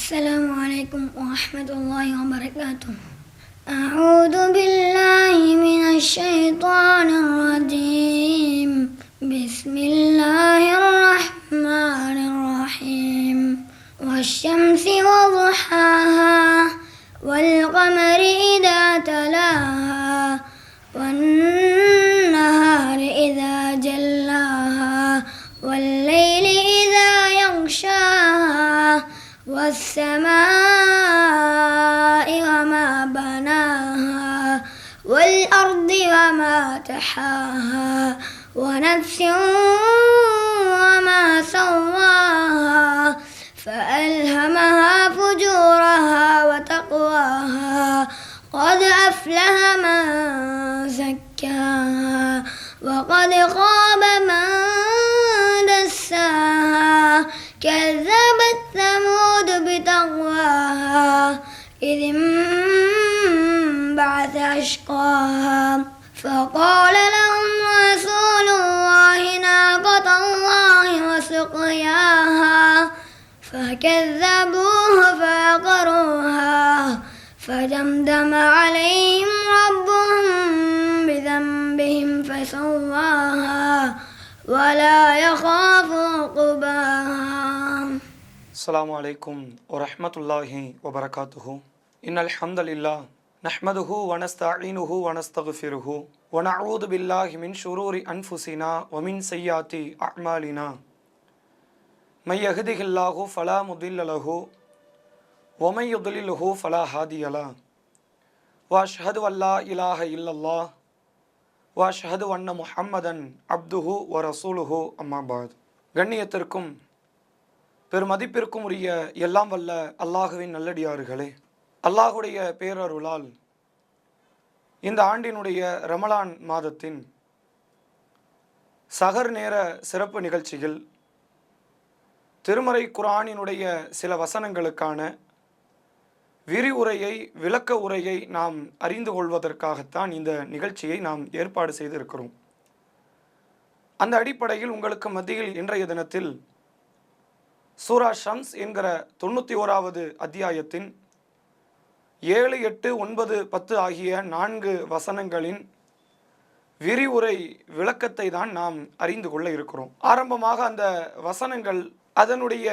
السلام عليكم ورحمة الله وبركاته. أعوذ بالله من الشيطان الرجيم. بسم الله الرحمن الرحيم. والشمس وضحاها والقمر إذا تلاها والنهار إذا جلاها والليل إذا يغشاها والسماء وما بناها والأرض وما تحاها ونفس وما سواها فألهمها فجورها وتقواها قد أفلح من زكاها وقد خاب من دساها كذبت ثمود بطغواها إذ انبعث أشقاها فقال لهم رسول الله ناقة الله وسقياها فكذبوه فعقروها فدمدم عليهم ربهم بذنبهم فسواها ولا يخاف عقباها. السلام عليكم ورحمة الله وبركاته. إن الحمد لله نحمده ونستعينه ونستغفره ونعوذ بالله من شرور أنفسنا ومن سيئات أعمالنا من يهده الله فلا مضل له ومن يضلله فلا هادي له وأشهد أن لا إله إلا الله وأشهد أن محمدا عبده ورسوله أما بعد. கண்ணியத்திற்கும் பெருமதிப்பிற்கும் உரிய எல்லாம் வல்ல அல்லாஹுவின் நல்லடியார்களே, அல்லாஹுடைய பேரருளால் இந்த ஆண்டினுடைய ரமலான் மாதத்தின் சஹர் நேர சிறப்பு நிகழ்ச்சியில் திருமறை குர்ஆனினுடைய சில வசனங்களுக்கான விரிவுரையை விளக்க உரையை நாம் அறிந்து கொள்வதற்காகத்தான் இந்த நிகழ்ச்சியை நாம் ஏற்பாடு செய்திருக்கிறோம். அந்த அடிப்படையில் உங்களுக்கு மத்தியில் இன்றைய தினத்தில் சூரா ஷம்ஸ் என்கிற 91வது அத்தியாயத்தின் 7, 8, 9, 10 ஆகிய 4 வசனங்களின் விரிவுரை விளக்கத்தை தான் நாம் அறிந்து கொள்ள இருக்கிறோம். ஆரம்பமாக அந்த வசனங்கள் அதனுடைய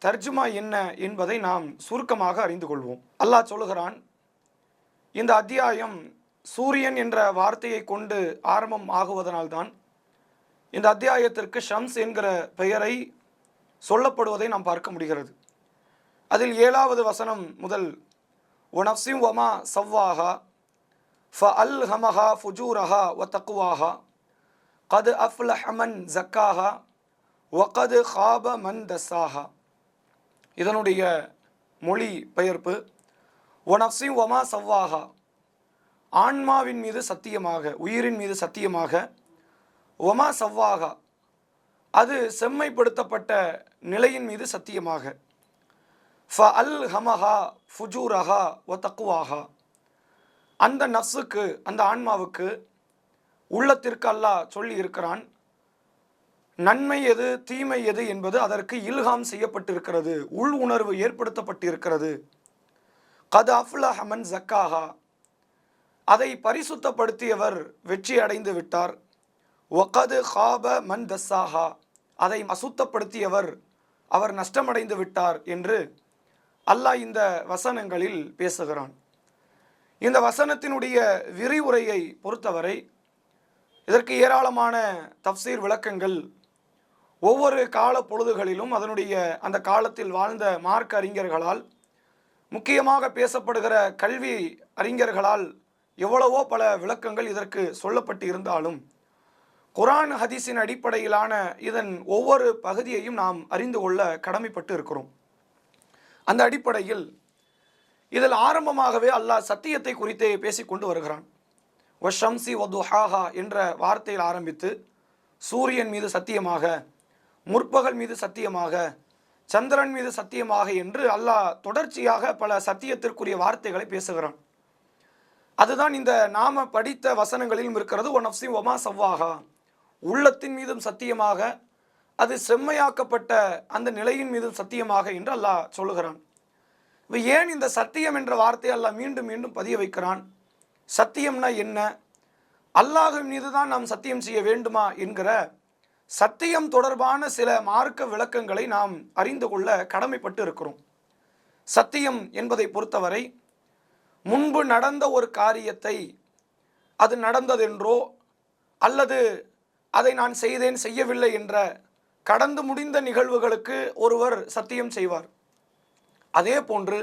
தர்ஜுமா என்ன என்பதை நாம் சுருக்கமாக அறிந்து கொள்வோம். அல்லாஹ் சொல்லுகிறான், இந்த அத்தியாயம் சூரியன் என்ற வார்த்தையை கொண்டு ஆரம்பம் ஆகுவதனால்தான் இந்த அத்தியாயத்திற்கு ஷம்ஸ் என்கிற பெயரை சொல்லப்படுவதை நாம் பார்க்க முடிகிறது. அதில் 7வது வசனம் முதல் ஒனஃப்ஸின் வமா சவ்வாஹா ஃபஅல்ஹமஹா ஃபுஜூரஹா வதக்வாஹா கத் அஃப்லஹ மன் ஜக்காஹா வகத் ஹாப மன் தஸ்ஸாஹா. இதனுடைய மொழி பெயர்ப்பு ஒனஃப்ஸின் வமா சவ்வாஹா, ஆன்மாவின் மீது சத்தியமாக, உயிரின் மீது சத்தியமாக, ஒமா சவ்வாஹா, அது செம்மைப்படுத்தப்பட்ட நிலையின் மீது சத்தியமாக, ஃபஅல்ஹமஹா ஃபுஜூரஹா வதக்வாஹா, அந்த நஃப்ஸுக்கு, அந்த ஆன்மாவுக்கு, உள்ளத்திற்கு அல்லாஹ் சொல்லி இருக்கிறான், நன்மை எது தீமை எது என்பது அதற்கு இல்ஹாம் செய்யப்பட்டிருக்கிறது, உள் உணர்வு ஏற்படுத்தப்பட்டிருக்கிறது. கத் அஃப்லஹ மன் ஜக்காஹா, அதை பரிசுத்தப்படுத்தியவர் வெற்றி அடைந்து விட்டார். வகத் ஹாப மன் தஸ்ஸாஹா, அதை அசுத்தப்படுத்தியவர் அவர் நஷ்டமடைந்து விட்டார் என்று அல்லாஹ் இந்த வசனங்களில் பேசுகிறான். இந்த வசனத்தினுடைய விரிவுரையை பொறுத்தவரை இதற்கு ஏராளமான தஃப்சீர் விளக்கங்கள் ஒவ்வொரு கால பொழுதுகளிலும் அதனுடைய அந்த காலத்தில் வாழ்ந்த மார்க்க அறிஞர்களால், முக்கியமாக பேசப்படுகிற கல்வி அறிஞர்களால் எவ்வளவோ பல விளக்கங்கள் இதற்கு சொல்லப்பட்டு இருந்தாலும் குர்ஆன் ஹதீஸின் அடிப்படையிலான இதன் ஒவ்வொரு பகுதியையும் நாம் அறிந்து கொள்ள கடமைப்பட்டு இருக்கிறோம். அந்த அடிப்படையில் இதில் ஆரம்பமாகவே அல்லாஹ் சத்தியத்தை குறித்தே பேசிக்கொண்டு வருகிறான். வஷம்சி வதுஹாஹா என்ற வார்த்தையில் ஆரம்பித்து சூரியன் மீது சத்தியமாக, முற்பகல் மீது சத்தியமாக, சந்திரன் மீது சத்தியமாக என்று அல்லாஹ் தொடர்ச்சியாக பல சத்தியத்திற்குரிய வார்த்தைகளை பேசுகிறான். அதுதான் இந்த நாம படித்த வசனங்களிலும் இருக்கிறது. ஒனஃப்ஸி வமா சவ்வாஹா, உள்ளத்தின் மீதும் சத்தியமாக, அது செம்மையாக்கப்பட்ட அந்த நிலையின் மீதும் சத்தியமாக என்று அல்லாஹ் சொல்லுகிறான். இப்போ ஏன் இந்த சத்தியம் என்ற வார்த்தையை அல்லாஹ் மீண்டும் மீண்டும் பதிய வைக்கிறான்? சத்தியம்னா என்ன? அல்லாஹ்வின் மீது தான் நாம் சத்தியம் செய்ய வேண்டுமா என்கிற சத்தியம் தொடர்பான சில மார்க்க விளக்கங்களை நாம் அறிந்து கொள்ள கடமைப்பட்டு இருக்கிறோம். சத்தியம் என்பதை பொறுத்தவரை முன்பு நடந்த ஒரு காரியத்தை அது நடந்ததென்றோ அல்லது அதை நான் செய்தேன் செய்யவில்லை என்ற கடந்து முடிந்த நிகழ்வுகளுக்கு ஒருவர் சத்தியம் செய்வார். அதே போன்று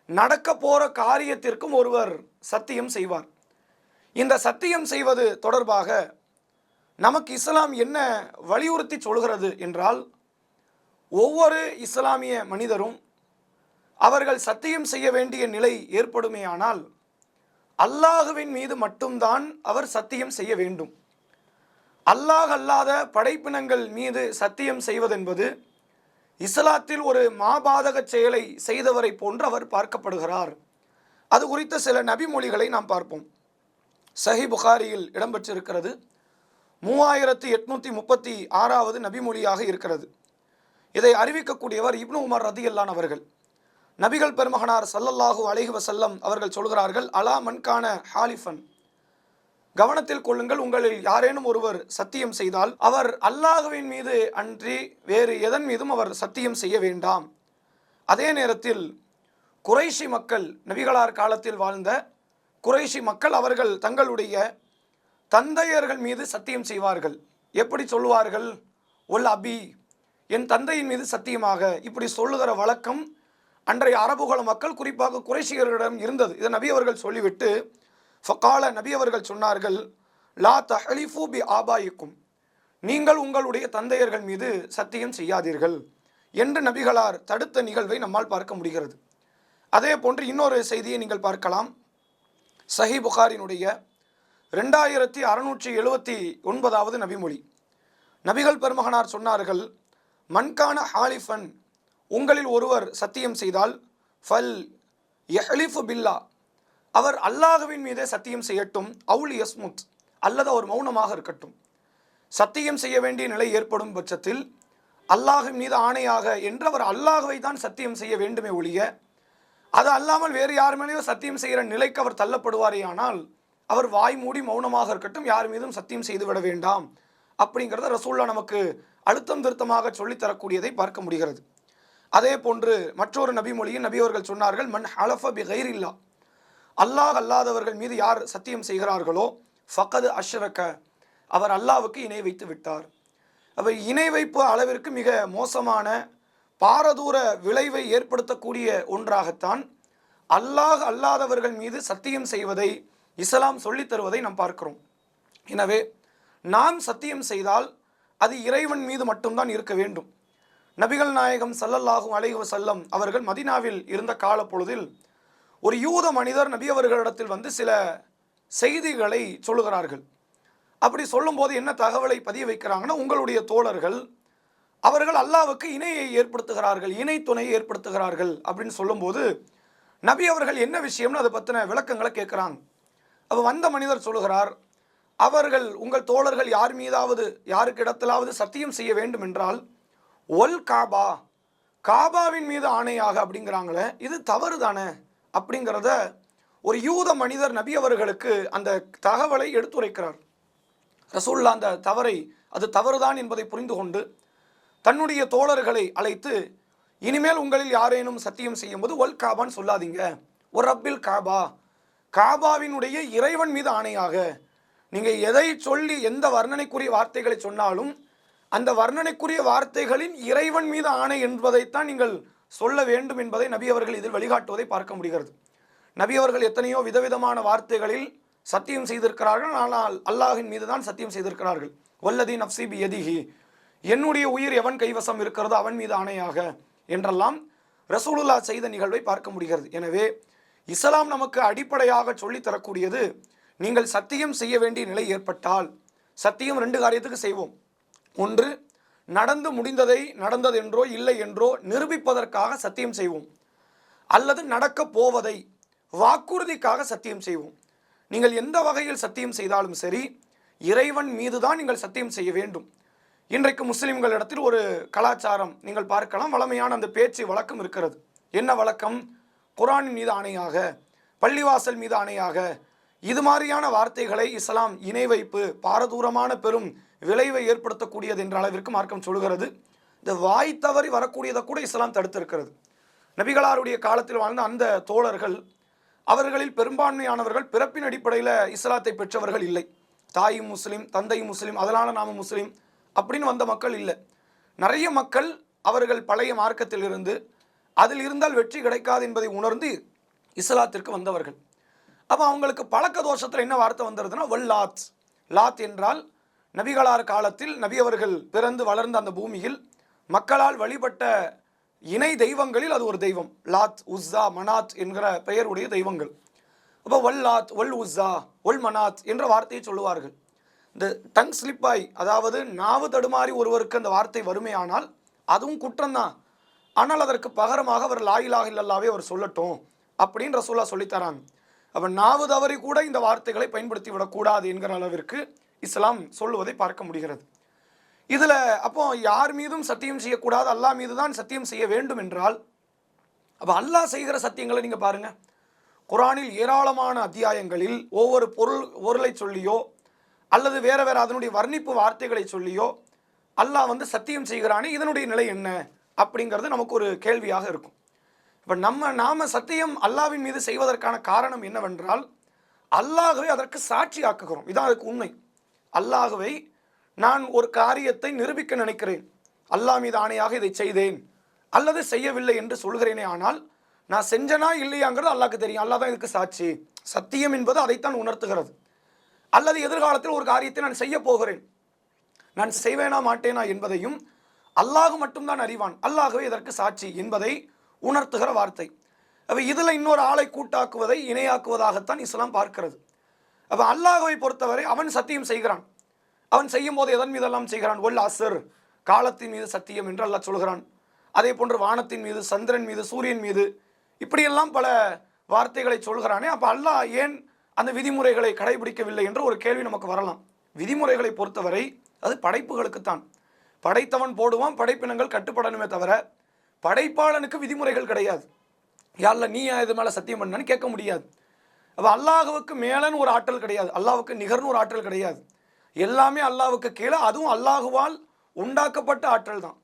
நடக்க போகிற காரியத்திற்கும் ஒருவர் சத்தியம் செய்வார். இந்த சத்தியம் செய்வது தொடர்பாக நமக்கு இஸ்லாம் என்ன வலியுறுத்தி சொல்கிறது என்றால், ஒவ்வொரு இஸ்லாமிய மனிதரும் அவர்கள் சத்தியம் செய்ய வேண்டிய நிலை ஏற்படுமேயானால் அல்லாஹுவின் மீது மட்டும்தான் அவர் சத்தியம் செய்ய வேண்டும். அல்லாஹ் அல்லாத படைப்பினங்கள் மீது சத்தியம் செய்வதென்பது இஸ்லாத்தில் ஒரு மாபாதக செயலை செய்தவரை போன்று அவர் பார்க்கப்படுகிறார். அது குறித்த சில நபிமொழிகளை நாம் பார்ப்போம். சஹி புகாரியில் இடம்பெற்றிருக்கிறது. 3836வது நபிமொழியாக இருக்கிறது. இதை அறிவிக்கக்கூடியவர் இப்னு உமர் ரதியல்லான் அவர்கள். நபிகள் பெருமகனார் ஸல்லல்லாஹு அலைஹி வஸல்லம் அவர்கள் சொல்கிறார்கள், அலா மன்கான ஹாலிஃபன், கவனத்தில் கொள்ளுங்கள், உங்களில் யாரேனும் ஒருவர் சத்தியம் செய்தால் அவர் அல்லாஹ்வின் மீது அன்றி வேறு எதன் மீதும் அவர் சத்தியம் செய்ய வேண்டாம். அதே நேரத்தில் குறைஷி மக்கள், நபிகளார் காலத்தில் வாழ்ந்த குறைஷி மக்கள், அவர்கள் தங்களுடைய தந்தையர்கள் மீது சத்தியம் செய்வார்கள். எப்படி சொல்லுவார்கள்? ஒல் அபி, என் தந்தையின் மீது சத்தியமாக, இப்படி சொல்லுகிற வழக்கம் அன்றைய அரபுகள மக்கள் குறிப்பாக குறைஷியர்களிடம் இருந்தது. இதை நபி அவர்கள் சொல்லிவிட்டு ஃபகால, நபி அவர்கள் சொன்னார்கள், லா தஹலிஃபு பி ஆபாயிக்கும், நீங்கள் உங்களுடைய தந்தையர்கள் மீது சத்தியம் செய்யாதீர்கள் என்று நபிகளார் தடுத்த நிகழ்வை நம்மால் பார்க்க முடிகிறது. அதே போன்று இன்னொரு செய்தியை நீங்கள் பார்க்கலாம். சஹி புகாரினுடைய 2679வது நபிமொழி. நபிகள் பெருமகனார் சொன்னார்கள், மன்கான ஹாலிஃபன், உங்களில் ஒருவர் சத்தியம் செய்தால் ஃபல் யஹ்லிஃபு பில்லா, அவர் அல்லாஹ்வின் மீதே சத்தியம் செய்யட்டும், அவுல் யஸ்முத், அல்லது அவர் மௌனமாக இருக்கட்டும். சத்தியம் செய்ய வேண்டிய நிலை ஏற்படும் பட்சத்தில் அல்லாஹ்வின் மீது ஆணையாக என்று அவர் அல்லாஹ்வை தான் சத்தியம் செய்ய வேண்டுமே ஒழிய, அது அல்லாமல் வேறு யார் மேலேயோ சத்தியம் செய்கிற நிலைக்கு அவர் தள்ளப்படுவாரேயானால் அவர் வாய் மூடி மௌனமாக இருக்கட்டும், யார் மீதும் சத்தியம் செய்து விட வேண்டாம் அப்படிங்கிறத ரசூல்லா நமக்கு அழுத்தம் திருத்தமாக சொல்லித்தரக்கூடியதை பார்க்க முடிகிறது. அதே போன்று மற்றொரு நபிமொழியில் நபி அவர்கள் சொன்னார்கள், மன் ஹலஃப பி கைரில்லா, அல்லாஹ் அல்லாதவர்கள் மீது யார் சத்தியம் செய்கிறார்களோ ஃபகது அஷ்ரக, அவர் அல்லாஹ்வுக்கு இணை வைத்து விட்டார். அவர் இணை வைப்பு அளவிற்கு மிக மோசமான பாரதூர விளைவை ஏற்படுத்தக்கூடிய ஒன்றாகத்தான் அல்லாஹ் அல்லாதவர்கள் மீது சத்தியம் செய்வதை இஸ்லாம் சொல்லித் தருவதை நாம் பார்க்கிறோம். எனவே நாம் சத்தியம் செய்தால் அது இறைவன் மீது மட்டும்தான் இருக்க வேண்டும். நபிகள் நாயகம் ஸல்லல்லாஹு அலைஹி வஸல்லம் அவர்கள் மதீனாவில் இருந்த கால பொழுதில் ஒரு யூத மனிதர் நபி அவர்களிடத்தில் வந்து சில செய்திகளை சொல்லுகிறார்கள். அப்படி சொல்லும்போது என்ன தகவலை பதிய வைக்கிறாங்கன்னா, உங்களுடைய தோழர்கள் அவர்கள் அல்லாஹ்வுக்கு இணையை ஏற்படுத்துகிறார்கள், இணை துணையை ஏற்படுத்துகிறார்கள் அப்படின்னு சொல்லும்போது நபி அவர்கள் என்ன விஷயம்னு அதை பற்றின விளக்கங்களை கேட்குறாங்க. அப்போ வந்த மனிதர் சொல்லுகிறார், அவர்கள் உங்கள் தோழர்கள் யார் மீதாவது யாருக்கு இடத்திலாவது சத்தியம் செய்ய வேண்டும் என்றால் ஒல் காபா, காபாவின் மீது ஆணையாக அப்படிங்கிறாங்களே, இது தவறு தானே அப்படிங்கிறத ஒரு யூத மனிதர் நபி அவர்களுக்கு அந்த தகவலை எடுத்துரைக்கிறார். ரசூல்லா அந்த தவறை, அது தவறுதான் என்பதை புரிந்து கொண்டு தன்னுடைய தோழர்களை அழைத்து, இனிமேல் உங்களில் யாரேனும் சத்தியம் செய்யும் போது ஒல் காபான்னு சொல்லாதீங்க, ஒரு ரப்பில் காபா, காபாவினுடைய இறைவன் மீது ஆணையாக, நீங்கள் எதை சொல்லி எந்த வர்ணனைக்குரிய வார்த்தைகளை சொன்னாலும் அந்த வர்ணனைக்குரிய வார்த்தைகளின் இறைவன் மீது ஆணை என்பதைத்தான் நீங்கள் சொல்ல வேண்டும் என்பதை நபி அவர்கள் இதில் வழிகாட்டுவதை பார்க்க முடிகிறது. நபி அவர்கள் எத்தனையோ விதவிதமான வார்த்தைகளில் சத்தியம் செய்திருக்கிறார்கள், ஆனால் அல்லாஹின் மீது தான் சத்தியம் செய்திருக்கிறார்கள். வல்லதி நஃப்சி பி யதிஹி, என்னுடைய உயிர் எவன் கைவசம் இருக்கிறதோ அவன் மீது ஆணையாக என்றெல்லாம் ரசூலுல்லாஹ் செய்த நிகழ்வை பார்க்க முடிகிறது. எனவே இஸ்லாம் நமக்கு அடிப்படையாக சொல்லித் தரக்கூடியது, நீங்கள் சத்தியம் செய்ய வேண்டிய நிலை ஏற்பட்டால் சத்தியம் 2 காரியத்துக்கு செய்வோம். ஒன்று, நடந்து முடிந்ததை நடந்தது என்றோ இல்லை என்றோ நிரூபிப்பதற்காக சத்தியம் செய்வோம், அல்லது நடக்க போவதை வாக்குறுதிக்காக சத்தியம் செய்வோம். நீங்கள் எந்த வகையில் சத்தியம் செய்தாலும் சரி, இறைவன் மீது தான் நீங்கள் சத்தியம் செய்ய வேண்டும். இன்றைக்கு முஸ்லிம்களிடத்தில் ஒரு கலாச்சாரம் நீங்கள் பார்க்கலாம், வளமையான அந்த பேச்சு வழக்கம் இருக்கிறது. என்ன வழக்கம்? குர்ஆனின் மீது ஆணையாக, பள்ளிவாசல் மீது ஆணையாக, இது மாதிரியான வார்த்தைகளை இஸ்லாம் இணை வைப்பு பாரதூரமான பெரும் விளைவை ஏற்படுத்தக்கூடியது என்ற அளவிற்கு மார்க்கம் சொல்கிறது. இந்த வாய் தவறி வரக்கூடியதை கூட இஸ்லாம் தடுத்திருக்கிறது. நபிகளாருடைய காலத்தில் வாழ்ந்த அந்த தோழர்கள், அவர்களில் பெரும்பான்மையானவர்கள் பிறப்பின் அடிப்படையில் இஸ்லாத்தை பெற்றவர்கள் இல்லை. தாயும் முஸ்லீம், தந்தையும் முஸ்லீம், அதனால் நாம முஸ்லீம் அப்படின்னு வந்த மக்கள் இல்லை. நிறைய மக்கள் அவர்கள் பழைய மார்க்கத்தில் இருந்து அதில் இருந்தால் வெற்றி கிடைக்காது என்பதை உணர்ந்து இஸ்லாத்திற்கு வந்தவர்கள். அப்போ அவங்களுக்கு பழக்க தோஷத்தில் என்ன வார்த்தை வந்துடுதுன்னா வல்லாத். லாத் என்றால் நபிகளார் காலத்தில் நபி அவர்கள் பிறந்து வளர்ந்த அந்த பூமியில் மக்களால் வழிபட்ட இணை தெய்வங்களில் அது ஒரு தெய்வம். லாத், உஸ்ஸா, மனாத் என்கிற பெயருடைய தெய்வங்கள். அப்போ வல்லாத், ஒல் உஸ்ஸா, ஒல் மனாத் என்ற வார்த்தையை சொல்லுவார்கள். இந்த டங் ஸ்லிப்பாய், அதாவது நாவு தடுமாறி ஒருவருக்கு அந்த வார்த்தை வறுமையானால் அதுவும் குற்றம்தான். ஆனால் அதற்கு பகரமாக அவர் லா இலாஹ இல்லல்லாஹ்வை அவர் சொல்லட்டும் அப்படின்னு ரசூலுல்லாஹ் சொல்லித்தராங்க. அப்போ நாவு தவறி கூட இந்த வார்த்தைகளை பயன்படுத்தி விடக்கூடாது என்கிற அளவிற்கு இஸ்லாம் சொல்லுவதை பார்க்க முடிகிறது. இதில் அப்போ யார் மீதும் சத்தியம் செய்யக்கூடாது, அல்லாஹ் மீது தான் சத்தியம் செய்ய வேண்டும் என்றால், அப்போ அல்லாஹ் செய்கிற சத்தியங்களை நீங்கள் பாருங்கள். குர்ஆனில் ஏராளமான அத்தியாயங்களில் ஒவ்வொரு பொருளை சொல்லியோ அல்லது வேற வேற அதனுடைய வர்ணிப்பு வார்த்தைகளை சொல்லியோ அல்லாஹ் சத்தியம் செய்கிறானே, இதனுடைய நிலை என்ன அப்படிங்கிறது நமக்கு ஒரு கேள்வியாக இருக்கும். இப்போ நாம சத்தியம் அல்லாஹ்வின் மீது செய்வதற்கான காரணம் என்னவென்றால், அல்லாஹ்வை அதற்கு சாட்சி ஆக்குகிறோம். இதான் அதுக்கு உண்மை. அல்லாஹ்வை நான் ஒரு காரியத்தை நிரூபிக்க நினைக்கிறேன், அல்லாஹ் மீது ஆணையாக இதை செய்தேன் அல்லது செய்யவில்லை என்று சொல்கிறேனே, ஆனால் நான் செஞ்சனா இல்லையாங்கிறது அல்லாஹ்க்கு தெரியும். அல்லாஹ் தான் இதுக்கு சாட்சி. சத்தியம் என்பது அதைத்தான் உணர்த்துகிறது. அல்லது எதிர்காலத்தில் ஒரு காரியத்தை நான் செய்ய போகிறேன், நான் செய்வேனா மாட்டேனா என்பதையும் அல்லாஹ் மட்டும்தான் அறிவான். அல்லாஹ்வே இதற்கு சாட்சி என்பதை உணர்த்துகிற வார்த்தை. அப்போ இதில் இன்னொரு ஆளை கூட்டாக்குவதை இணையாக்குவதாகத்தான் இஸ்லாம் பார்க்கிறது. அப்போ அல்லாஹ்வை பொறுத்தவரை அவன் சத்தியம் செய்கிறான். அவன் செய்யும் போது எதன் மீதெல்லாம் செய்கிறான்? ஒல் அஸ்ர், காலத்தின் மீது சத்தியம் என்று அல்லாஹ் சொல்கிறான். அதே போன்று வானத்தின் மீது, சந்திரன் மீது, சூரியன் மீது, இப்படியெல்லாம் பல வார்த்தைகளை சொல்கிறானே. அப்போ அல்லாஹ் ஏன் அந்த விதிமுறைகளை கடைபிடிக்கவில்லை என்ற ஒரு கேள்வி நமக்கு வரலாம். விதிமுறைகளை பொறுத்தவரை அது படைப்புகளுக்குத்தான். படைத்தவன் போடுவான், படைப்பினங்கள் கட்டுப்படணுமே தவிர படைப்பாளனுக்கு விதிமுறைகள் கிடையாது. யாரில் நீ இது மேலே சத்தியம் பண்ணான்னு கேட்க முடியாது. அப்போ அல்லாஹுவுக்கு மேலன்னு ஒரு ஆற்றல் கிடையாது, அல்லாஹுக்கு நிகர்னு ஒரு ஆற்றல் கிடையாது. எல்லாமே அல்லாஹ்வுக்கு கீழே, அதுவும் அல்லாஹுவால் உண்டாக்கப்பட்ட ஆற்றல் தான்.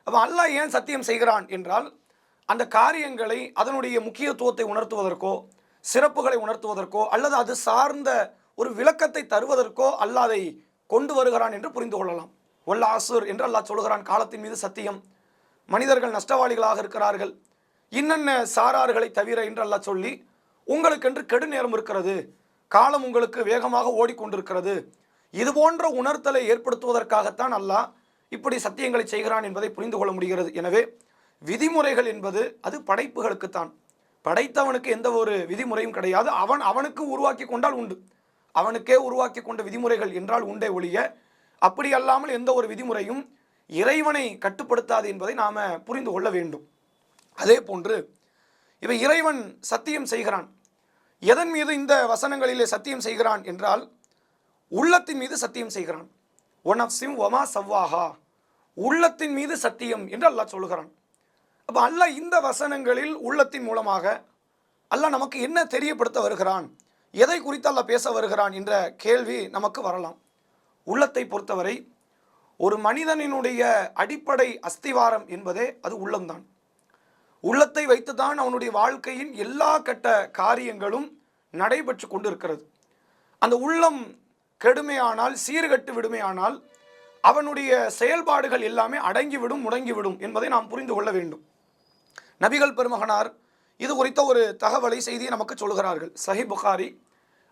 அப்போ அல்லாஹ் ஏன் சத்தியம் செய்கிறான் என்றால், அந்த காரியங்களை அதனுடைய முக்கியத்துவத்தை உணர்த்துவதற்கோ சிறப்புகளை உணர்த்துவதற்கோ அல்லது அது சார்ந்த ஒரு விளக்கத்தை தருவதற்கோ அல்லாஹ் அதை கொண்டு வருகிறான் என்று புரிந்து கொள்ளலாம். ஒல் அஸ்ர் என்று அல்லாஹ் சொல்கிறான், காலத்தின் மீது சத்தியம், மனிதர்கள் நஷ்டவாளிகளாக இருக்கிறார்கள், இன்னென்ன சாரார்களை தவிர என்று அல்லாஹ் சொல்லி, உங்களுக்கென்று கெடு நேரம் இருக்கிறது, காலம் உங்களுக்கு வேகமாக ஓடிக்கொண்டிருக்கிறது, இது போன்ற உணர்த்தலை ஏற்படுத்துவதற்காகத்தான் அல்லாஹ் இப்படி சத்தியங்களை செய்கிறான் என்பதை புரிந்து கொள்ள முடிகிறது. எனவே விதிமுறைகள் என்பது அது படைப்புகளுக்குத்தான். படைத்தவனுக்கு எந்த ஒரு விதிமுறையும் கிடையாது. அவனுக்கு உருவாக்கி கொண்டால் உண்டு, அவனுக்கே உருவாக்கி கொண்ட விதிமுறைகள் என்றால் உண்டே ஒழிய, அப்படி அல்லாமல் எந்த ஒரு விதிமுறையும் இறைவனை கட்டுப்படுத்தாது என்பதை நாம் புரிந்து கொள்ள வேண்டும். அதே போன்று இவை இறைவன் சத்தியம் செய்கிறான். எதன் மீது இந்த வசனங்களிலே சத்தியம் செய்கிறான் என்றால், உள்ளத்தின் மீது சத்தியம் செய்கிறான். ஒனஃப்ஸின் வமா சவ்வாஹா, உள்ளத்தின் மீது சத்தியம் என்று அல்லாஹ் சொல்கிறான். அப்போ அல்லாஹ் இந்த வசனங்களில் உள்ளத்தின் மூலமாக அல்லாஹ் நமக்கு என்ன தெரியப்படுத்த வருகிறான், எதை குறித்து அல்லாஹ் பேச வருகிறான் என்ற கேள்வி நமக்கு வரலாம். உள்ளத்தை பொறுத்தவரை ஒரு மனிதனினுடைய அடிப்படை அஸ்திவாரம் என்பதே அது உள்ளம்தான். உள்ளத்தை வைத்துதான் அவனுடைய வாழ்க்கையின் எல்லா கட்ட காரியங்களும் நடைபெற்று கொண்டிருக்கிறது. அந்த உள்ளம் கெடுமையானால், சீர்கட்டு விடுமையானால், அவனுடைய செயல்பாடுகள் எல்லாமே அடங்கிவிடும், முடங்கிவிடும் என்பதை நாம் புரிந்து கொள்ள வேண்டும். நபிகள் பெருமகனார் இது குறித்த ஒரு தகவலை, செய்தியை நமக்கு சொல்கிறார்கள். சஹீஹ் புகாரி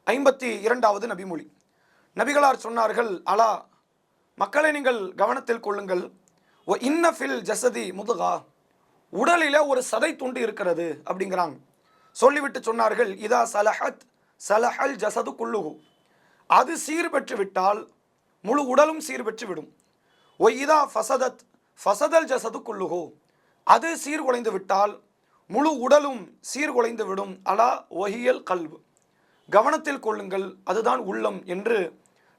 52வது நபிமொழி. நபிகளார் சொன்னார்கள், அலா மக்களை நீங்கள் கவனத்தில் கொள்ளுங்கள், ஒ இன்னஃபில் ஜசதி முதுகா, உடலில் ஒரு சதை துண்டு இருக்கிறது அப்படிங்கிறாங்க. சொல்லிவிட்டு சொன்னார்கள், இதா சலஹத் சலஹல் ஜசது குல்லுகு, அது சீர் பெற்று விட்டால் முழு உடலும் சீர் பெற்று விடும். ஒ இதா ஃபசதத் ஃபசதல் ஜசது குல்லுகு, அது சீர்குலைந்து விட்டால் முழு உடலும் சீர்குலைந்து விடும். அலா ஒஹியல் கல்பு, கவனத்தில் கொள்ளுங்கள், அதுதான் உள்ளம் என்று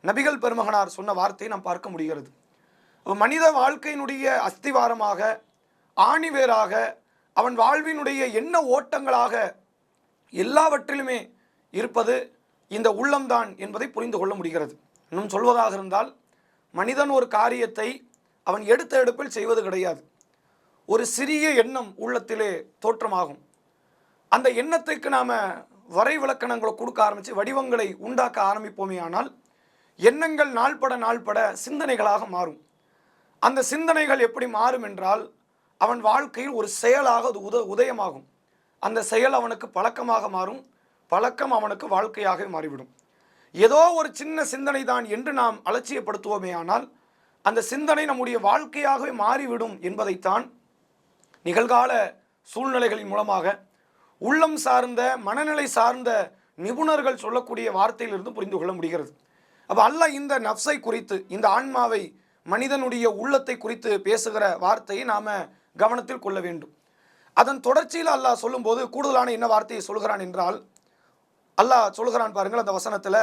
நபிகள் பெருமகனார் சொன்ன வார்த்தையை நாம் பார்க்க முடிகிறது. மனித வாழ்க்கையினுடைய அஸ்திவாரமாக, ஆணிவேராக, அவன் வாழ்வினுடைய எண்ண ஓட்டங்களாக எல்லாவற்றிலுமே இருப்பது இந்த உள்ளம்தான் என்பதை புரிந்து கொள்ள முடிகிறது. இன்னும் சொல்வதாக இருந்தால், மனிதன் ஒரு காரியத்தை அவன் எடுத்த எடுப்பில் செய்வது கிடையாது. ஒரு சிறிய எண்ணம் உள்ளத்திலே தோற்றமாகும். அந்த எண்ணத்துக்கு நாம் வரை விளக்கணங்களை கொடுக்க ஆரம்பித்து வடிவங்களை உண்டாக்க ஆரம்பிப்போமே ஆனால் எண்ணங்கள் நாள்பட நாள்பட சிந்தனைகளாக மாறும். அந்த சிந்தனைகள் எப்படி மாறும் என்றால், அவன் வாழ்க்கையில் ஒரு செயலாக அது உதயமாகும். அந்த செயல் அவனுக்கு பழக்கமாக மாறும். பழக்கம் அவனுக்கு வாழ்க்கையாக மாறிவிடும். ஏதோ ஒரு சின்ன சிந்தனை தான் என்று நாம் அலட்சியப்படுத்துவோமே ஆனால் அந்த சிந்தனை நம்முடைய வாழ்க்கையாகவே மாறிவிடும் என்பதைத்தான் நிகழ்கால சூழ்நிலைகளின் மூலமாக உள்ளம் சார்ந்த மனநிலை சார்ந்த நிபுணர்கள் சொல்லக்கூடிய வார்த்தையிலிருந்து புரிந்து கொள்ள முடிகிறது. அப்போ அல்லாஹ் இந்த நஃப்ஸை குறித்து, இந்த ஆன்மாவை, மனிதனுடைய உள்ளத்தை குறித்து பேசுகிற வார்த்தையை நாம் கவனத்தில் கொள்ள வேண்டும். அதன் தொடர்ச்சியில் அல்லாஹ் சொல்லும்போது கூடுதலான என்ன வார்த்தையை சொல்கிறான் என்றால், அல்லாஹ் சொல்கிறான் பாருங்கள் அந்த வசனத்தில்,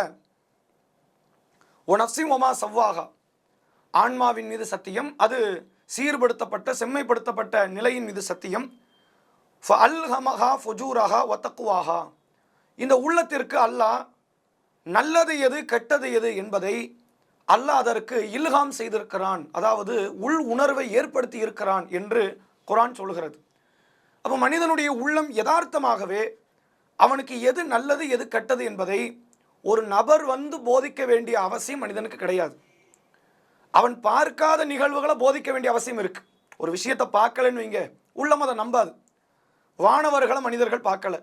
ஒ நஃப்ஸின் வமா சவ்வாகா, ஆன்மாவின் மீது சத்தியம், அது சீர்படுத்தப்பட்ட செம்மைப்படுத்தப்பட்ட நிலையின் மீது சத்தியம். ஃபஅல்ஹமஹா ஃபுஜூரஹா வ தக்வாஹா, இந்த உள்ளத்திற்கு அல்லாஹ் நல்லது எது கெட்டது எது என்பதை அல்லாஹ் அதற்கு இல்ஹாம் செய்திருக்கிறான், அதாவது உள் உணர்வை ஏற்படுத்தி இருக்கிறான் என்று குர்ஆன் சொல்கிறது. அப்போ மனிதனுடைய உள்ளம் யதார்த்தமாகவே அவனுக்கு எது நல்லது எது கெட்டது என்பதை ஒரு நபர் வந்து போதிக்க வேண்டிய அவசியம் மனிதனுக்கு கிடையாது. அவன் பார்க்காத நிகழ்வுகளை போதிக்க வேண்டிய அவசியம் இருக்கு. ஒரு விஷயத்தை பார்க்கலன்னு வைங்க, உள்ளம் அதை நம்பாது. வானவர்களை மனிதர்கள் பார்க்கல,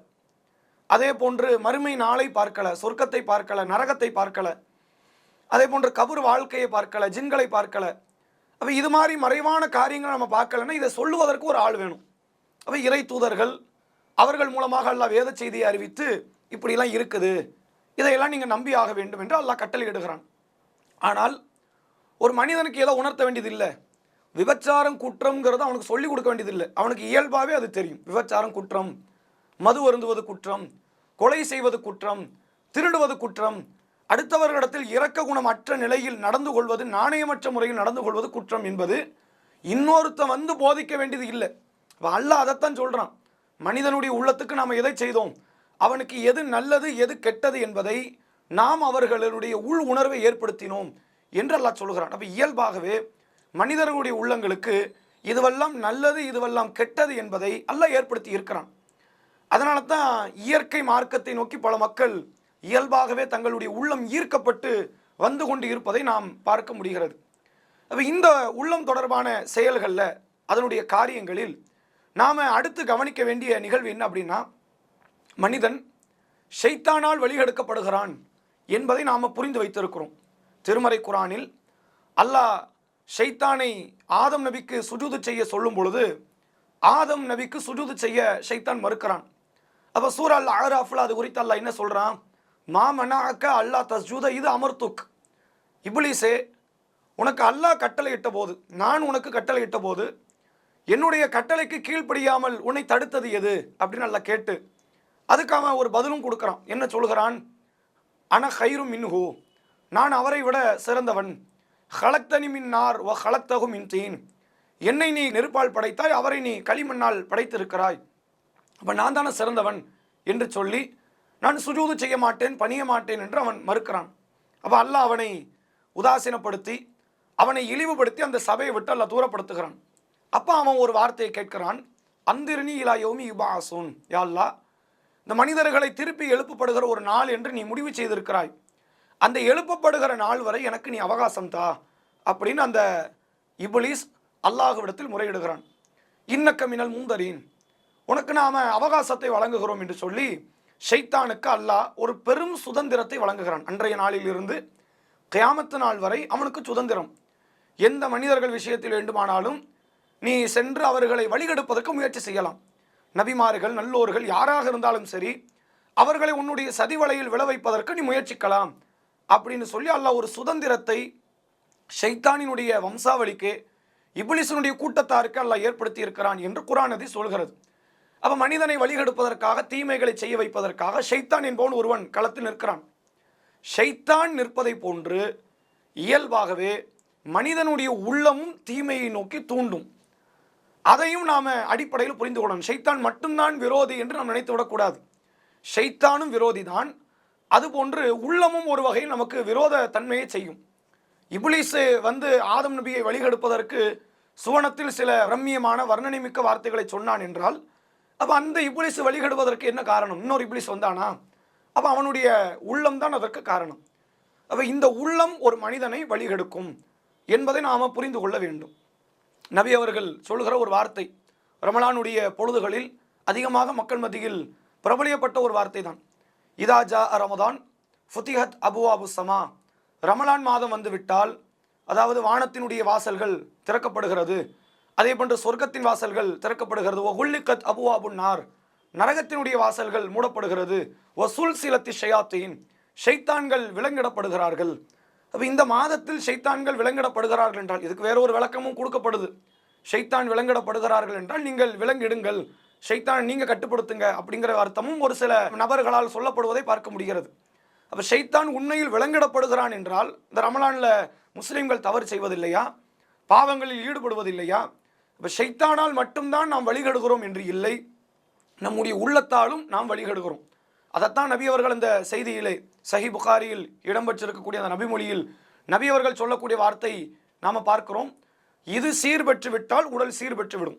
அதே போன்று மறுமை நாளை பார்க்கல, சொர்க்கத்தை பார்க்கல, நரகத்தை பார்க்கல, அதே போன்று கபர் வாழ்க்கையை பார்க்கல, ஜின்களை பார்க்கல. அப்போ இது மாதிரி மறைவான காரியங்களை நம்ம பார்க்கலன்னா இதை சொல்லுவதற்கு ஒரு ஆள் வேணும். அப்போ இறை தூதர்கள் அவர்கள் மூலமாக அல்லாஹ் வேத செய்தியை அறிவித்து இப்படிலாம் இருக்குது, இதையெல்லாம் நீங்கள் நம்பி ஆக வேண்டும் என்று அல்லாஹ் கட்டளையிடுகிறான். ஆனால் ஒரு மனிதனுக்கு ஏதோ உணர்த்த வேண்டியதில்லை. விபச்சாரம் குற்றம்ங்கிறத அவனுக்கு சொல்லிக் கொடுக்க வேண்டியதில்லை. அவனுக்கு இயல்பாகவே அது தெரியும். விபச்சாரம் குற்றம், மது அருந்துவது குற்றம், கொலை செய்வது குற்றம், திருடுவது குற்றம், அடுத்தவர்களிடத்தில் இரக்க குணம் அற்ற நிலையில் நடந்து கொள்வது, நாணயமற்ற முறையில் நடந்து கொள்வது குற்றம் என்பது இன்னொருத்தன் வந்து போதிக்க வேண்டியது இல்லை. அல்லாஹ் அதைத்தான் சொல்கிறான். மனிதனுடைய உள்ளத்துக்கு நாம் எதை செய்தோம், அவனுக்கு எது நல்லது எது கெட்டது என்பதை நாம் அவர்களுடைய உள் உணர்வை ஏற்படுத்தினோம் என்று அல்லாஹ் சொல்கிறான். அப்போ இயல்பாகவே மனிதர்களுடைய உள்ளங்களுக்கு இதுவெல்லாம் நல்லது இதுவெல்லாம் கெட்டது என்பதை அல்லாஹ் ஏற்படுத்தி இருக்கிறான். அதனால தான் இயற்கை மார்க்கத்தை நோக்கி பல மக்கள் இயல்பாகவே தங்களுடைய உள்ளம் ஈர்க்கப்பட்டு வந்து கொண்டு இருப்பதை நாம் பார்க்க முடிகிறது. அப்போ இந்த உள்ளம் தொடர்பான செயல்களில், அதனுடைய காரியங்களில் நாம் அடுத்து கவனிக்க வேண்டிய நிகழ்வு என்ன அப்படின்னா, மனிதன் ஷைத்தானால் வழிகெடுக்கப்படுகிறான் என்பதை நாம் புரிந்து வைத்திருக்கிறோம். திருமறை குர்ஆனில் அல்லாஹ் ஷைத்தானை ஆதம் நபிக்கு சுஜூது செய்ய சொல்லும் பொழுது ஆதம் நபிக்கு சுஜூது செய்ய ஷைத்தான் மறுக்கிறான். அப்போ சூரா அல் அராஃபில் அது குறித்து அல்லாஹ் என்ன சொல்கிறான், மா மனாஅக்க அல்லாஹ் தஸ்ஜூத இது அமர்துக், இப்லீஸே உனக்கு அல்லாஹ் கட்டளையிட்ட போது, நான் உனக்கு கட்டளையிட்ட போது என்னுடைய கட்டளைக்கு கீழ்ப்படியாமல் உன்னை தடுத்தது எது அப்படின்னு அல்லாஹ் கேட்டு அதுக்கு அவன் ஒரு பதிலும் கொடுக்குறான். என்ன சொல்கிறான், அன ஹைரு மின்ஹு, நான் அவரை விட சிறந்தவன், ஹலக்தனி மின் நார் வ ஹலக்தஹு மின் தீன், என்னை நீ நெருப்பால் படைத்தாய், அவரை நீ களிமண்ணால் படைத்திருக்கிறாய், அப்போ நான் தானே சிறந்தவன் என்று சொல்லி நான் சுஜூது செய்ய மாட்டேன் பணிய மாட்டேன் என்று அவன் மறுக்கிறான். அப்போ அல்லாஹ் அவனை உதாசீனப்படுத்தி அவனை இழிவுபடுத்தி அந்த சபையை விட்டு அல்லாஹ் தூரப்படுத்துகிறான். அப்போ அவன் ஒரு வார்த்தையை கேட்கிறான், அந்திரணி இலா யௌமி யுபாஸூன், யா அல்லாஹ் இந்த மனிதர்களை திருப்பி எழுப்பப்படுகிற ஒரு நாள் என்று நீ முடிவு செய்திருக்கிறாய், அந்த எழுப்பப்படுகிற நாள் வரை எனக்கு நீ அவகாசம் தா அப்படின்னு அந்த இப்லீஸ் அல்லாஹ்விடத்தில் முறையிடுகிறான். இன்னக்க மினல் முந்தரீன், உனக்கு நாம் அவகாசத்தை வழங்குகிறோம் என்று சொல்லி ஷைத்தானுக்கு அல்லாஹ் ஒரு பெரும் சுதந்திரத்தை வழங்குகிறான். அன்றைய நாளிலிருந்து கியாமத்து நாள் வரை அவனுக்கு சுதந்திரம். எந்த மனிதர்கள் விஷயத்தில் வேண்டுமானாலும் நீ சென்று அவர்களை வழிகெடுப்பதற்கு முயற்சி செய்யலாம். நபிமார்கள் நல்லோர்கள் யாராக இருந்தாலும் சரி, அவர்களை உன்னுடைய சதிவலையில் விழ வைப்பதற்கு நீ முயற்சிக்கலாம் அப்படின்னு சொல்லி அல்லாஹ் ஒரு சுதந்திரத்தை ஷைத்தானினுடைய வம்சாவளிக்கு, இப்லீஸினுடைய கூட்டத்தாருக்கு அல்லாஹ் ஏற்படுத்தி இருக்கிறான் என்று குர்ஆன் அதை சொல்கிறது. அப்போ மனிதனை வழிகெடுப்பதற்காக, தீமைகளை செய்ய வைப்பதற்காக ஷைத்தான் என்பவன் ஒருவன் களத்தில் நிற்கிறான். ஷைத்தான் நிற்பதை போன்று இயல்பாகவே மனிதனுடைய உள்ளமும் தீமையை நோக்கி தூண்டும். அதையும் நாம் அடிப்படையில் புரிந்து கொள்ளணும். ஷைத்தான் மட்டும்தான் விரோதி என்று நாம் நினைத்து விடக்கூடாது. ஷைத்தானும் விரோதி தான், அதுபோன்று உள்ளமும் ஒரு வகையில் நமக்கு விரோத தன்மையை செய்யும். இப்லீஸ் ஆதம் நபியை வழிகெடுப்பதற்கு சுவனத்தில் சில ரம்மியமான வர்ணனைமிக்க வார்த்தைகளை சொன்னான் என்றால், அப்போ அந்த இப்லீஸ் வழிகெடுவதற்கு என்ன காரணம்? இன்னொரு இப்லீஸ் வந்தானா? அப்போ அவனுடைய உள்ளம் தான் அதற்கு காரணம். அப்போ இந்த உள்ளம் ஒரு மனிதனை வழிகெடுக்கும் என்பதை நாம் புரிந்து கொள்ள வேண்டும். நபி அவர்கள் சொல்லுகிற ஒரு வார்த்தை ரமலானுடைய பொழுதுகளில் அதிகமாக மக்கள் மத்தியில் பிரபலியப்பட்ட ஒரு வார்த்தை தான். இதா ஜா ரமதான் ஃபுதிஹத் அபுவாபு ஸமா. ரமலான் மாதம் வந்துவிட்டால், அதாவது வானத்தினுடைய வாசல்கள் திறக்கப்படுகிறது, அதே போன்று சொர்க்கத்தின் வாசல்கள் திறக்கப்படுகிறது. ஒஹுல்லிகத் அபுவாபுன் நார், நரகத்தினுடைய வாசல்கள் மூடப்படுகிறது. வசூல் சிலத்தி ஷயாத்தீன், ஷைத்தான்கள் விலங்கிடப்படுகிறார்கள். அப்போ இந்த மாதத்தில் ஷைத்தான்கள் விலங்கிடப்படுகிறார்கள் என்றால் இதுக்கு வேற ஒரு விளக்கமும் கொடுக்கப்படுது. ஷைத்தான் விலங்கிடப்படுகிறார்கள் என்றால் நீங்கள் விலங்கிடுங்கள், ஷைத்தான் நீங்கள் கட்டுப்படுத்துங்க அப்படிங்கிற அர்த்தமும் ஒரு சில நபர்களால் சொல்லப்படுவதை பார்க்க முடிகிறது. அப்போ ஷைத்தான் உண்மையில் விலங்கிடப்படுகிறான் என்றால் இந்த ரமலானில் முஸ்லீம்கள் தவறு செய்வதில்லையா, பாவங்களில் ஈடுபடுவதில்லையா? இப்போ ஷைத்தானால் மட்டும்தான் நாம் வழிகெடுகிறோம் என்று இல்லை, நம்முடைய உள்ளத்தாலும் நாம் வழிகெடுகிறோம். அதைத்தான் நபி அவர்கள் அந்த செய்தியிலே சஹி புகாரியில் இடம்பெற்றிருக்கக்கூடிய அந்த நபிமொழியில் நபி அவர்கள் சொல்லக்கூடிய வார்த்தை நாம் பார்க்கிறோம். இது சீர்பெற்று விட்டால் உடல் சீர்பெற்று விடும்,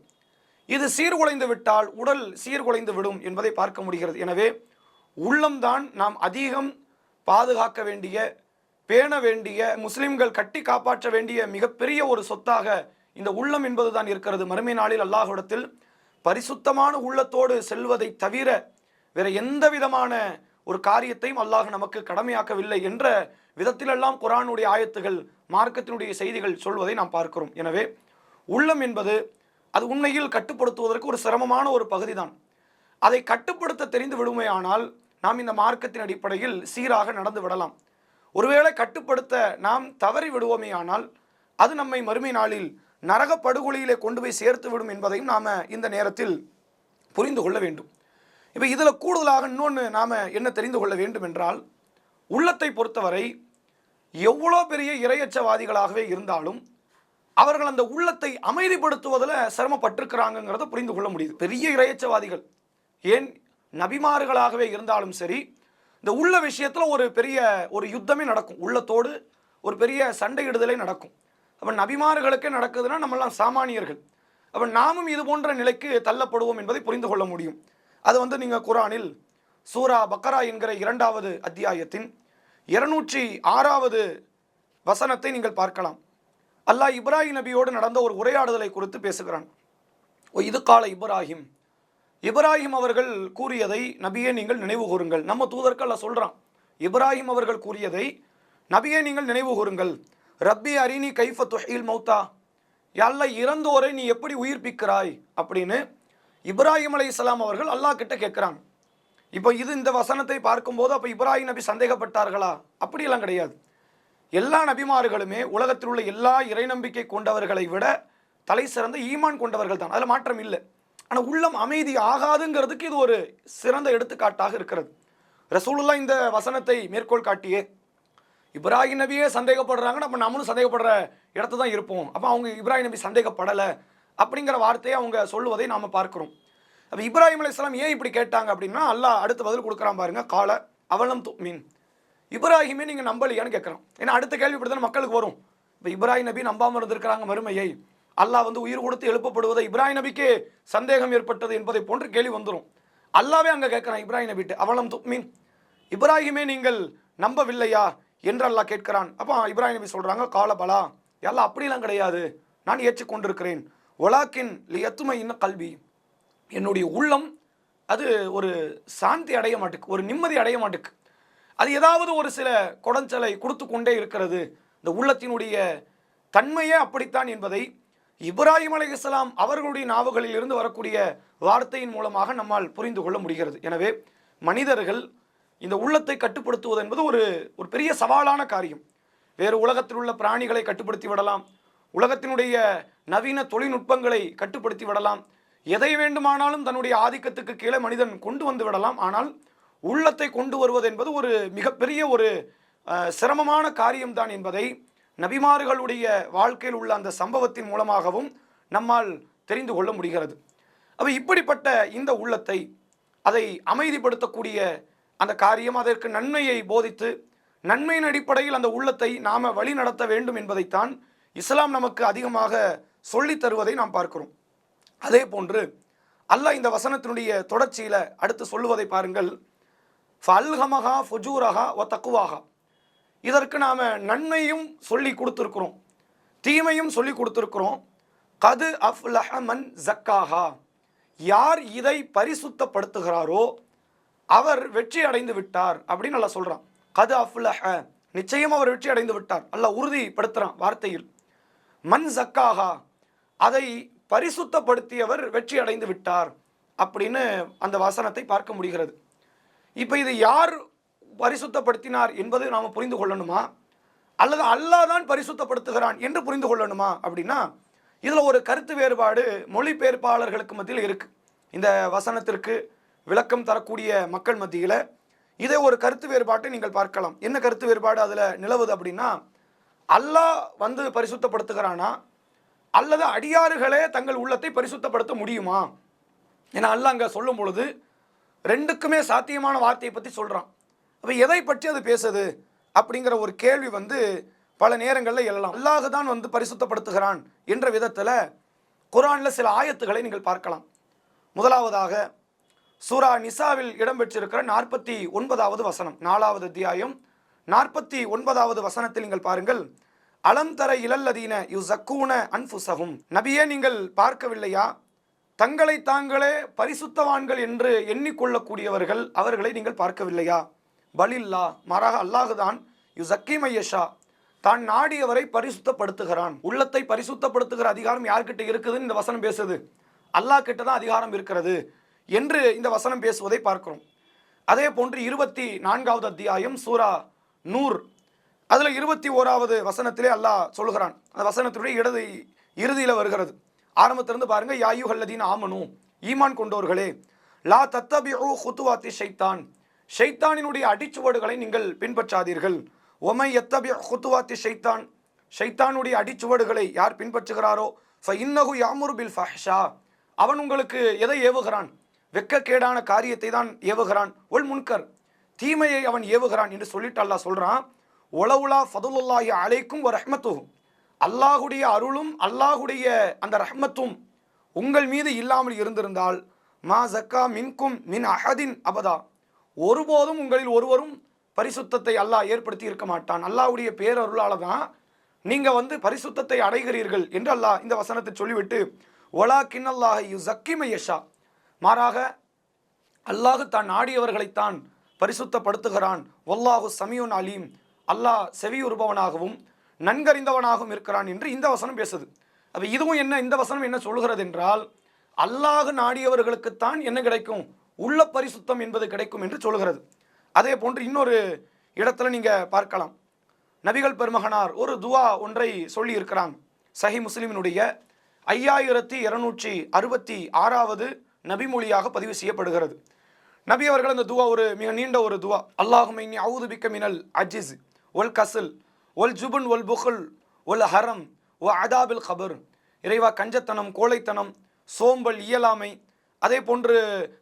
இது சீர்குலைந்து விட்டால் உடல் சீர்குலைந்து விடும் என்பதை பார்க்க முடிகிறது. எனவே உள்ளம்தான் நாம் அதிகம் பாதுகாக்க வேண்டிய, பேண வேண்டிய, முஸ்லிம்கள் கட்டி காப்பாற்ற வேண்டிய மிகப்பெரிய ஒரு சொத்தாக இந்த உள்ளம் என்பது தான் இருக்கிறது. மறுமை நாளில் அல்லாஹ்விடத்தில் பரிசுத்தமான உள்ளத்தோடு செல்வதை தவிர வேற எந்த விதமான ஒரு காரியத்தையும் அல்லாஹ் நமக்கு கடமையாக்கவில்லை என்ற விதத்திலெல்லாம் குர்ஆனுடைய ஆயத்துகள், மார்க்கத்தினுடைய செய்திகள் சொல்வதை நாம் பார்க்கிறோம். எனவே உள்ளம் என்பது அது உண்மையில் கட்டுப்படுத்துவதற்கு ஒரு சிரமமான ஒரு பகுதி தான். அதை கட்டுப்படுத்த தெரிந்து விடுமையானால் நாம் இந்த மார்க்கத்தின் அடிப்படையில் சீராக நடந்து விடலாம். ஒருவேளை கட்டுப்படுத்த நாம் தவறி விடுவோமேயானால் அது நம்மை மறுமை நாளில் நரக படுகொலியிலே கொண்டு போய் சேர்த்து விடும் என்பதையும் நாம் இந்த நேரத்தில் புரிந்து கொள்ள வேண்டும். இப்போ இதில் கூடுதலாக இன்னொன்று நாம் என்ன தெரிந்து கொள்ள வேண்டும் என்றால், உள்ளத்தை பொறுத்தவரை எவ்வளோ பெரிய இறையச்சவாதிகளாகவே இருந்தாலும் அவர்கள் அந்த உள்ளத்தை அமைதிப்படுத்துவதில் சிரமப்பட்டிருக்கிறாங்கிறத புரிந்து கொள்ள முடியுது. பெரிய இறையச்சவாதிகள், ஏன் நபிமார்களாகவே இருந்தாலும் சரி, இந்த உள்ள விஷயத்தில் ஒரு பெரிய ஒரு யுத்தமே நடக்கும், உள்ளத்தோடு ஒரு பெரிய சண்டையிடுதலே நடக்கும். அப்போ நபிமார்களுக்கே நடக்குதுன்னா நம்மளாம் சாமானியர்கள், அப்போ நாமும் இது போன்ற நிலைக்கு தள்ளப்படுவோம் என்பதை புரிந்து கொள்ள முடியும். அது நீங்கள் குர்ஆனில் சூரா பக்கரா என்கிற 2வது அத்தியாயத்தின் 206வது வசனத்தை நீங்கள் பார்க்கலாம். அல்லாஹ் இப்ராஹிம் நபியோடு நடந்த ஒரு உரையாடுதலை குறித்து பேசுகிறான். இது கால இப்ராஹிம் அவர்கள் கூறியதை நபியே நீங்கள் நினைவு கூறுங்கள். நம்ம தூதர்கள் அல்லாஹ் சொல்கிறான், இப்ராஹிம் அவர்கள் கூறியதை நபியே நீங்கள் நினைவு கூறுங்கள். ரப்பி அரினி கைஃப துஹீல் மௌத்தா, யல்லா இறந்தோரை நீ எப்படி உயிர்ப்பிக்கிறாய் அப்படின்னு இப்ராஹிம் அலைஹிஸ்ஸலாம் அவர்கள் அல்லாஹ் கிட்ட கேட்குறாங்க. இப்போ இந்த வசனத்தை பார்க்கும்போது அப்போ இப்ராஹிம் நபி சந்தேகப்பட்டார்களா? அப்படியெல்லாம் கிடையாது. எல்லா நபிமார்களுமே உலகத்தில் உள்ள எல்லா இறை நம்பிக்கை கொண்டவர்களை விட தலை சிறந்த ஈமான் கொண்டவர்கள் தான், அதில் மாற்றம் இல்லை. ஆனால் உள்ளம் அமைதி ஆகாதுங்கிறதுக்கு இது ஒரு சிறந்த எடுத்துக்காட்டாக இருக்கிறது. ரசூலுல்லாஹ் இந்த வசனத்தை மேற்கோள் காட்டியே இப்ராஹிம் நபியே சந்தேகப்படுறாங்கன்னு அப்போ நம்மளும் சந்தேகப்படுற இடத்து தான் இருப்போம், அப்போ அவங்க இப்ராஹிம் நபி சந்தேகப்படலை அப்படிங்கிற வார்த்தையை அவங்க சொல்லுவதை நாம் பார்க்கிறோம். அப்போ இப்ராஹிம் அலைஹிஸ்ஸலாம் ஏன் இப்படி கேட்டாங்க அப்படின்னா அல்லாஹ் அடுத்த பதில் கொடுக்குறான் பாருங்க. கால அவலம் துமின், இப்ராஹிமே நீங்கள் நம்பலையான்னு கேட்குறான். ஏன்னா அடுத்த கேள்வி இப்படி தானே மக்களுக்கு வரும். இப்போ இப்ராஹிம் நபி நம்பாமல் இருந்திருக்கிறாங்க மறுமையை, அல்லாஹ் உயிர் கொடுத்து எழுப்பப்படுவதை இப்ராஹிம் நபிக்கே சந்தேகம் ஏற்பட்டது என்பதை போன்று கேள்வி வந்துடும். அல்லாவே அங்கே கேட்குறான் இப்ராஹிம் நபிட்டு, அவலம் துமின், இப்ராஹிமே நீங்கள் நம்பவில்லையா என்று அல்லாஹ் கேட்கிறான். அப்போ இப்ராஹிம் நபி சொல்கிறாங்க, கால பலா, எல்லாம் அப்படிலாம் கிடையாது, நான் ஏற்றுக்கொண்டிருக்கிறேன். ஒலாக்கின் லியத்துமை இன்ன கல்வி, என்னுடைய உள்ளம் அது ஒரு சாந்தி அடைய மாட்டுக்கு, ஒரு நிம்மதி அடைய மாட்டுக்கு, அது ஏதாவது ஒரு சில குடஞ்சலை கொடுத்து கொண்டே இருக்கிறது. இந்த உள்ளத்தினுடைய தன்மையே அப்படித்தான் என்பதை இப்ராஹிம் அலைஹிஸ்ஸலாம் அவர்களுடைய நாவுகளில் இருந்து வரக்கூடிய வார்த்தையின் மூலமாக நம்மால் புரிந்து கொள்ள முடிகிறது. எனவே மனிதர்கள் இந்த உள்ளத்தை கட்டுப்படுத்துவது என்பது ஒரு பெரிய சவாலான காரியம். வேறு உலகத்தில் உள்ள பிராணிகளை கட்டுப்படுத்தி விடலாம், உலகத்தினுடைய நவீன தொழில்நுட்பங்களை கட்டுப்படுத்தி விடலாம், எதை வேண்டுமானாலும் தன்னுடைய ஆதிக்கத்துக்கு கீழே மனிதன் கொண்டு வந்து விடலாம். ஆனால் உள்ளத்தை கொண்டு வருவது என்பது ஒரு மிகப்பெரிய ஒரு சிரமமான காரியம்தான் என்பதை நபிமார்களுடைய வாழ்க்கையில் உள்ள அந்த சம்பவத்தின் மூலமாகவும் நம்மால் தெரிந்து கொள்ள முடிகிறது. அப்போ இப்படிப்பட்ட இந்த உள்ளத்தை அதை அமைதிப்படுத்தக்கூடிய அந்த காரியம், அதற்கு நன்மையை போதித்து நன்மையின் அடிப்படையில் அந்த உள்ளத்தை நாம் வழி நடத்த வேண்டும் என்பதைத்தான் இஸ்லாம் நமக்கு அதிகமாக சொல்லி தருவதை நாம் பார்க்கிறோம். அதே போன்று அல்லாஹ் இந்த வசனத்தினுடைய தொடர்ச்சியில் அடுத்து சொல்லுவதை பாருங்கள். ஃபல்ஹமஹா ஃபுஜூரஹா வ தக்வாஹா. இதற்கு நாம் நன்மையும் சொல்லி கொடுத்துருக்கிறோம், தீமையும் சொல்லி கொடுத்துருக்கிறோம். கது அஃப்லஹ மன் ஜக்காஹா. யார் இதை பரிசுத்தப்படுத்துகிறாரோ அவர் வெற்றி அடைந்து விட்டார் அப்படின்னு அல்லாஹ் சொல்கிறான். கது அஃப்லஹ, நிச்சயம் அவர் வெற்றி அடைந்து விட்டார். அல்லாஹ் உறுதிப்படுத்துகிறான் வார்த்தையில். மன் ஜக்காஹா, அதை பரிசுத்தப்படுத்தியவர் வெற்றி அடைந்து விட்டார் அப்படின்னு அந்த வசனத்தை பார்க்க முடிகிறது. இப்போ இது யார் பரிசுத்தப்படுத்தினார் என்பது நாம் புரிந்து கொள்ளணுமா, அல்லது அல்லாஹ் தான் பரிசுத்தப்படுத்துகிறான் என்று புரிந்து கொள்ளணுமா அப்படின்னா இதில் ஒரு கருத்து வேறுபாடு மொழிபெயர்ப்பாளர்களுக்கு மத்தியில் இருக்குது. இந்த வசனத்திற்கு விளக்கம் தரக்கூடிய மக்கள் மத்தியில் இதே ஒரு கருத்து வேறுபாட்டை நீங்கள் பார்க்கலாம். என்ன கருத்து வேறுபாடு அதில் நிலவுது அப்படின்னா, அல்லாஹ் வந்து பரிசுத்தப்படுத்துகிறானா அல்லது அடியாறுகளே தங்கள் உள்ளத்தை பரிசுத்தப்படுத்த முடியுமா? ஏன்னா அல்லாஹ் அங்கே சொல்லும் பொழுது ரெண்டுக்குமே சாத்தியமான வார்த்தையை பற்றி சொல்கிறான். அப்போ எதை பற்றி அது பேசுது அப்படிங்கிற ஒரு கேள்வி வந்து பல நேரங்களில் எழலாம். அல்லாஹ் தான் வந்து பரிசுத்தப்படுத்துகிறான் என்ற விதத்தில் குர்ஆனில் சில ஆயத்துக்களை நீங்கள் பார்க்கலாம். முதலாவதாக சூரா நிசாவில் இடம்பெற்றிருக்கிற 49வது வசனம், 4வது அத்தியாயம் 49வது வசனத்தில் நீங்கள் பாருங்கள். அலம் தர இலல்லதீன யுஸக்கூன அன்ஃபுஸஹும். நபியே, நீங்கள் பார்க்கவில்லையா தங்களை தாங்களே பரிசுத்தவான்கள் என்று எண்ணிக்கொள்ளக்கூடியவர்கள், அவர்களை நீங்கள் பார்க்கவில்லையா? பலில்லா, மாறாக அல்லாஹுதான் யுஸக்கி மையஷா, தான் நாடியவரை பரிசுத்தப்படுத்துகிறான். உள்ளத்தை பரிசுத்தப்படுத்துகிற அதிகாரம் யார்கிட்ட இருக்குதுன்னு இந்த வசனம் பேசுது. அல்லாஹ் கிட்ட தான் அதிகாரம் இருக்கிறது என்று இந்த வசனம் பேசுவதை பார்க்கிறோம். அதே போன்று 24வது அத்தியாயம் சூரா நூர், அதில் 21வது வசனத்திலே அல்லாஹ் சொல்கிறான். அந்த வசனத்தினுடைய இறுதியில் வருகிறது. ஆரம்பத்திலிருந்து பாருங்க. யாயுஹல்லதீன ஆமனு, ஈமான் கொண்டோர்களே, லா தத்தபிஉ குதுவாத்தி ஷைத்தான், ஷைத்தானினுடைய அடிச்சுவடுகளை நீங்கள் பின்பற்றாதீர்கள். ஒமை யத்தபிஉ குதுவாத்தி ஷைத்தான், ஷைத்தானுடைய அடிச்சுவடுகளை யார் பின்பற்றுகிறாரோ ஃபஇன்னஹு யாமுரு பில் ஃபஹ்ஷா, அவன் உங்களுக்கு எதை ஏவுகிறான்? வெட்கக்கேடான காரியத்தை தான் ஏவுகிறான். ஒல் முன்கர், தீமையை அவன் ஏவுகிறான் என்று சொல்லிட்டு அல்லாஹ் சொல்றான். ஒலவுலா ஃபதுலுல்லாஹி அலைக்கும் வ ரஹ்மத்துஹு, அல்லாஹுடைய அருளும் அல்லாஹுடைய அந்த ரஹ்மத்தும் உங்கள் மீது இல்லாமல் இருந்திருந்தால் மா ஜக்கா மின்கும் மின் அஹதின் அபதா, ஒருபோதும் உங்களில் ஒருவரும் பரிசுத்தத்தை அல்லாஹ் ஏற்படுத்தி இருக்க மாட்டான். அல்லாஹுடைய பேரருளால தான் நீங்கள் வந்து பரிசுத்தத்தை அடைகிறீர்கள் என்று அல்லாஹ் இந்த வசனத்தை சொல்லிவிட்டு ஒலாக்கின் அல்லாஹ் யுஸக்கி மையஷா, மாறாக அல்லாஹு தான் நாடியவர்களைத்தான் பரிசுத்தப்படுத்துகிறான். வல்லாஹு சமியுன் அலீம், அல்லாஹ் செவியுறுபவனாகவும் நன்கறிந்தவனாகவும் இருக்கிறான் என்று இந்த வசனம் பேசுது. அப்போ இதுவும் என்ன, இந்த வசனம் என்ன சொல்கிறது என்றால், அல்லாஹ் நாடியவர்களுக்குத்தான் என்ன கிடைக்கும்? உள்ள பரிசுத்தம் என்பது கிடைக்கும் என்று சொல்கிறது. அதே போன்று இன்னொரு இடத்துல நீங்கள் பார்க்கலாம். நபிகள் பெருமகனார் ஒரு துவா ஒன்றை சொல்லி இருக்கிறாங்க. சஹி முஸ்லிமினுடைய 5266வது நபிமொழியாக பதிவு செய்யப்படுகிறது. நபி அவர்கள் அந்த துவா ஒரு மிக நீண்ட ஒரு துவா. அல்லாஹும்ம இன்னி அஊது பிக்க மினல் அஜிஸ் ஒல் கசல் ஒல் ஜுபன் ஒல் புகுல் ஒல் ஹரம் ஒ அதாபில் கபர். இறைவா, கஞ்சத்தனம், கோழைத்தனம், சோம்பல், இயலாமை, அதே போன்று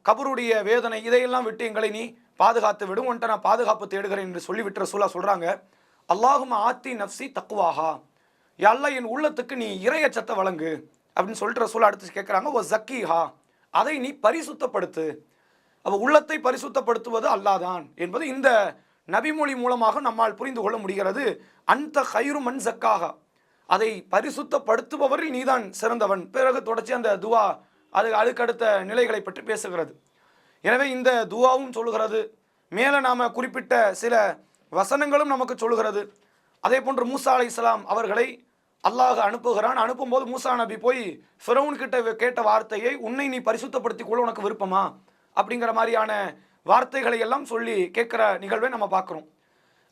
கபருடைய வேதனை, இதையெல்லாம் விட்டு எங்களை நீ பாதுகாத்து விடும், ஒன்றை நான் பாதுகாப்பு தேடுகிறேன் என்று சொல்லிவிட்டு ரசூலா சொல்கிறாங்க. அல்லாஹும்ம ஆத்தி நஃப்சி தக்வாஹா, அல்லாஹ் என் உள்ளத்துக்கு நீ இறையச்சத்தை வழங்கு அப்படின்னு சொல்லிட்டு ரசூலா அடுத்து கேட்குறாங்க. ஓ ஜக்கீஹா, அதை நீ பரிசுத்தப்படுத்து. அப்போ உள்ளத்தை பரிசுத்தப்படுத்துவது அல்லாதான் என்பது இந்த நபிமொழி மூலமாக நம்மால் புரிந்து கொள்ள முடிகிறது. அந்த ஹைரு மன் ஜக்காஹா, அதை பரிசுத்தப்படுத்துபவரில் நீதான் சிறந்தவன். பிறகு தொடர்ச்சி அந்த துவா அதுக்கடுத்த நிலைகளை பற்றி பேசுகிறது. எனவே இந்த துவாவும் சொல்லுகிறது, மேலே நாம் குறிப்பிட்ட சில வசனங்களும் நமக்கு சொல்லுகிறது. அதே போன்று மூசா அலைஹிஸ்ஸலாம் அவர்களை அல்லாஹ் அனுப்புகிறான். அனுப்பும்போது மூசா நபி போய் ஃபிரௌன் கிட்ட கேட்ட வார்த்தையை, உன்னை நீ பரிசுத்தப்படுத்திக் கொள்ள உனக்கு விருப்பமா அப்படிங்கிற மாதிரியான வார்த்தைகளை எல்லாம் சொல்லி கேட்குற நிகழ்வை நம்ம பார்க்குறோம்.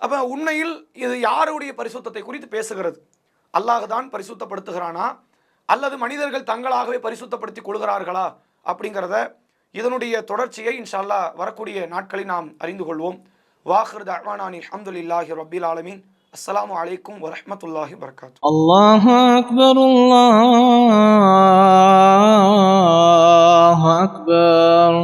அப்போ உண்மையில் இது யாருடைய பரிசுத்தத்தை குறித்து பேசுகிறது? அல்லாஹ் தான் பரிசுத்தப்படுத்துகிறானா அல்லது மனிதர்கள் தங்களாகவே பரிசுத்தப்படுத்தி கொள்கிறார்களா அப்படிங்கிறத, இதனுடைய தொடர்ச்சியை இன்ஷா அல்லாஹ் வரக்கூடிய நாட்களில் நாம் அறிந்து கொள்வோம். வாஹிர் தஅவானா அல்ஹம்துலில்லாஹி ரப்பில் ஆலமீன். அஸ்ஸலாமு அலைக்கும் வரஹ்மத்துல்லாஹி வபரகாத்துஹு. அல்லாஹு அக்பர், அல்லாஹு அக்பர்.